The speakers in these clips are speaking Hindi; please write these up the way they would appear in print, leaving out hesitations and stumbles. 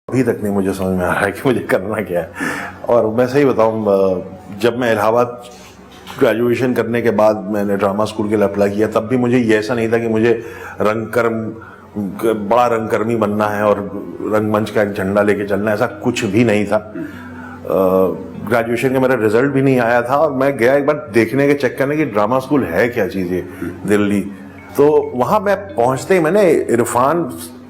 अभी तक नहीं मुझे समझ में आ रहा है कि मुझे करना क्या है। और मैं सही बताऊं, जब मैं इलाहाबाद ग्रेजुएशन करने के बाद मैंने ड्रामा स्कूल के लिए अप्लाई किया, तब भी मुझे ये ऐसा नहीं था कि मुझे बड़ा रंगकर्मी बनना है और रंगमंच का एक झंडा लेके चलना है, ऐसा कुछ भी नहीं था। ग्रेजुएशन का मेरा रिजल्ट भी नहीं आया था और मैं गया एक बार देखने के, चेक करने की ड्रामा स्कूल है क्या चीज़ है दिल्ली। तो वहाँ मैं पहुँचते ही मैंने इरफान,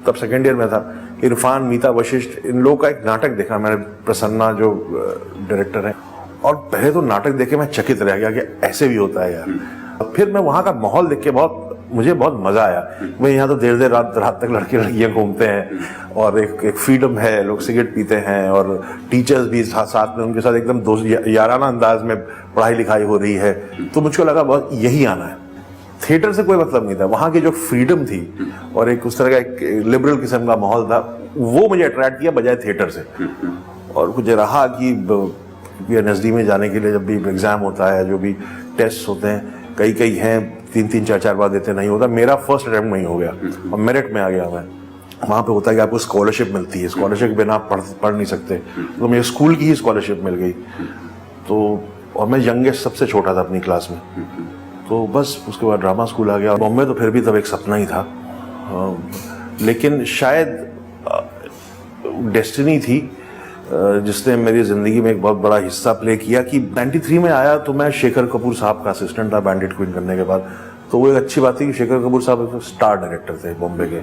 तब सेकेंड ईयर में था, इरफान, मीता वशिष्ठ, इन लोगों का एक नाटक देखा मैंने, प्रसन्ना जो डायरेक्टर है, और पहले तो नाटक देख के मैं चकित रह गया कि ऐसे भी होता है यार। फिर मैं वहाँ का माहौल देख के मुझे बहुत मजा आया। मैं यहाँ तो देर देर रात तक लड़के लड़कियाँ घूमते हैं और एक फ्रीडम है, लोग सिगरेट पीते हैं और टीचर्स भी साथ में उनके साथ एकदम दोस्त याराना अंदाज में पढ़ाई लिखाई हो रही है। तो मुझको लगा बहुत यही आना है। थिएटर से कोई मतलब नहीं था, वहाँ की जो फ्रीडम थी और एक उस तरह का एक लिबरल किस्म का माहौल था, वो मुझे अट्रैक्ट किया बजाय थिएटर से। और कुछ रहा कि NSD में जाने के लिए जब भी एग्जाम होता है, जो भी टेस्ट होते हैं, कई हैं 3-3, 4-4 बार देते, नहीं होता। मेरा फर्स्ट अटेम्प्ट नहीं हो गया और मेरिट में आ गया मैं। वहाँ पे होता है कि आपको स्कॉलरशिप मिलती है, स्कॉलरशिप के बिना आप पढ़ नहीं सकते, तो मुझे स्कूल की ही स्कॉलरशिप मिल गई। तो और मैं यंगेस्ट सबसे छोटा था अपनी क्लास में। तो बस उसके बाद ड्रामा स्कूल आ गया। बॉम्बे तो फिर भी तब एक सपना ही था, लेकिन शायद डेस्टिनी थी जिसने मेरी ज़िंदगी में एक बहुत बड़ा हिस्सा प्ले किया कि 93 में आया तो मैं शेखर कपूर साहब का असिस्टेंट था बैंडिट क्वीन करने के बाद। तो वो एक अच्छी बात थी कि शेखर कपूर साहब स्टार डायरेक्टर थे बॉम्बे के,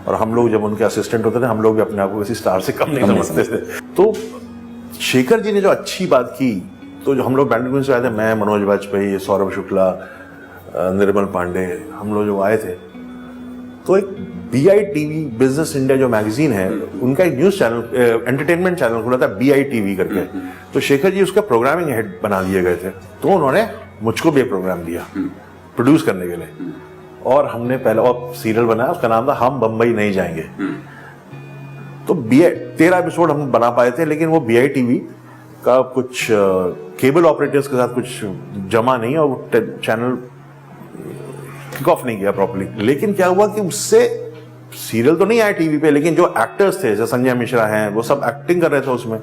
और हम लोग जब उनके असिस्टेंट होते थे, हम लोग भी अपने आप को किसी स्टार से कम नहीं समझते थे। तो शेखर जी ने जो अच्छी बात की, तो जो हम लोग बैंडिट क्वीन से आए थे, मैं, मनोज वाजपेयी, सौरभ शुक्ला, निर्मल पांडे, हम लोग जो आए थे, तो एक BITV बिजनेस इंडिया जो मैगजीन है, उनका एक न्यूज चैनल, एंटरटेनमेंट चैनल खुला था BITV करके। तो शेखर जी उसका प्रोग्रामिंग हेड बना दिए गए थे, तो उन्होंने मुझको भी एक प्रोग्राम दिया प्रोड्यूस करने के लिए, और हमने पहले और सीरियल बनाया, उसका नाम था हम बम्बई नहीं जाएंगे। तो 13 एपिसोड हम बना पाए थे, लेकिन वो BITV का कुछ केबल ऑपरेटर्स के साथ कुछ जमा नहीं, और वो चैनल किक ऑफ नहीं किया प्रॉपर्ली। लेकिन क्या हुआ कि उससे सीरियल तो नहीं आया टीवी पे, लेकिन जो एक्टर्स थे, जैसे संजय मिश्रा हैं, वो सब एक्टिंग कर रहे थे उसमें।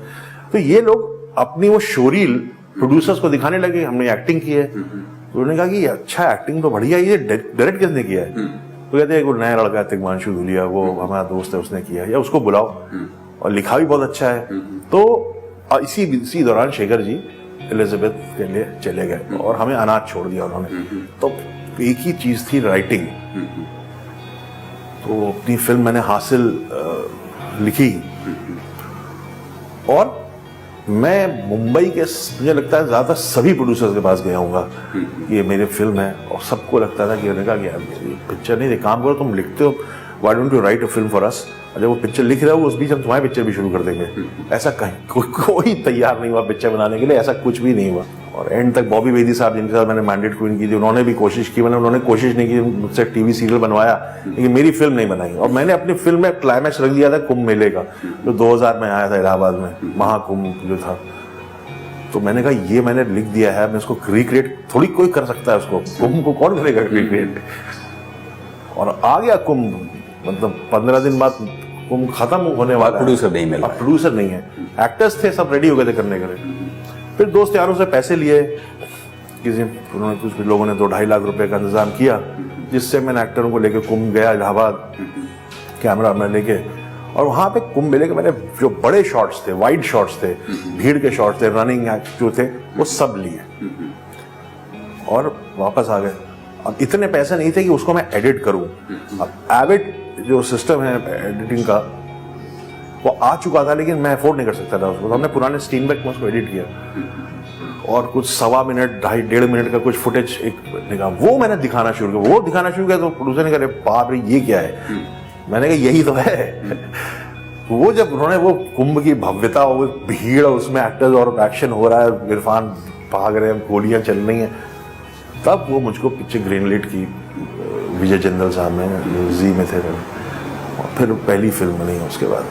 तो ये लोग अपनी वो शोरील प्रोड्यूसर्स को दिखाने लगे, हमने एक्टिंग की है। तो उन्होंने कहा कि अच्छा, एक्टिंग तो बढ़िया, ये डायरेक्ट किसने किया है? तो कहते हैं नया लड़का है तिग्मांशु धूलिया, वो हमारा दोस्त है, उसने किया है, या उसको बुलाओ, और लिखा भी बहुत अच्छा है। तो इसी दौरान शेखर जी एलिजाबेथ के लिए चले गए और हमें अनाथ छोड़ दिया उन्होंने। तो एक ही चीज थी, राइटिंग। तो अपनी फिल्म मैंने हासिल लिखी, और मैं मुंबई के, मुझे लगता है ज्यादा सभी प्रोड्यूसर्स के पास गया हूँगा, ये मेरी फिल्म है, और सबको लगता था कि उन्होंने कहा कि पिक्चर नहीं, काम करो, तुम लिखते हो, why don't you right a film for us. जब वो पिक्चर लिख रहे हो, उस बीच हम तुम्हारी पिक्चर भी शुरू कर देंगे। ऐसा कहीं कोई तैयार नहीं हुआ पिक्चर बनाने के लिए, ऐसा कुछ भी नहीं हुआ। और एंड तक बॉबी बेदी साहब, जिनके साथ मैंने बैंडिट क्वीन की थी, उन्होंने भी कोशिश की, उन्होंने कोशिश नहीं की, मुझसे टीवी सीरियल बनवाया, लेकिन मेरी फिल्म नहीं बनाई। और मैंने अपनी फिल्म में क्लाइमैक्स रख दिया था कुंभ मेले का, जो 2000 में आया था इलाहाबाद में, महाकुंभ जो था। तो मैंने कहा ये मैंने लिख दिया है, मैं इसको रिक्रिएट थोड़ी कोई कर सकता है, उसको कुंभ को कौन करेगा रिक्रिएट। और आ गया कुंभ, मतलब 15 दिन बाद कुंभ खत्म होने वाला, प्रोड्यूसर नहीं मिला, प्रोड्यूसर नहीं है, एक्टर्स थे, सब रेडी हो गए थे करने के लिए। फिर दोस्त यारों से पैसे लिए, उन्होंने कुछ लोगों ने 2-2.5 लाख रुपए का इंतजाम किया, जिससे मैंने एक्टरों को लेकर कुंभ गया इलाहाबाद, कैमरा मैं लेके, और वहां पे कुंभ मेले के मैंने जो बड़े शॉट्स थे, वाइड शॉट्स थे, भीड़ के शॉट्स थे, रनिंग एक्ट जो थे, वो सब लिए और वापस आ गए। अब इतने पैसे नहीं थे कि उसको मैं एडिट करूं। अब एविड जो सिस्टम है एडिटिंग का, वो आ चुका था, लेकिन मैं अफोर्ड नहीं कर सकता था उसको। तो हमने पुराने स्टीनबैक में उसको एडिट किया, और कुछ 1.25 मिनट 2.5 मिनट का कुछ फुटेज वो मैंने दिखाना शुरू किया। वो दिखाना शुरू किया तो प्रोड्यूसर ने कहा बाप रे ये क्या है? मैंने कहा यही तो है। वो जब उन्होंने वो कुंभ की भव्यता, वो भीड़, उसमें एक्टर्स और एक्शन हो रहा है, इरफान भाग रहे हैं, गोलियां चल रही हैं, तब वो मुझको पिक्चर ग्रीनलाइट की विजय जिंदल साहब में जी में थे, और फिर पहली फिल्म बनी उसके बाद।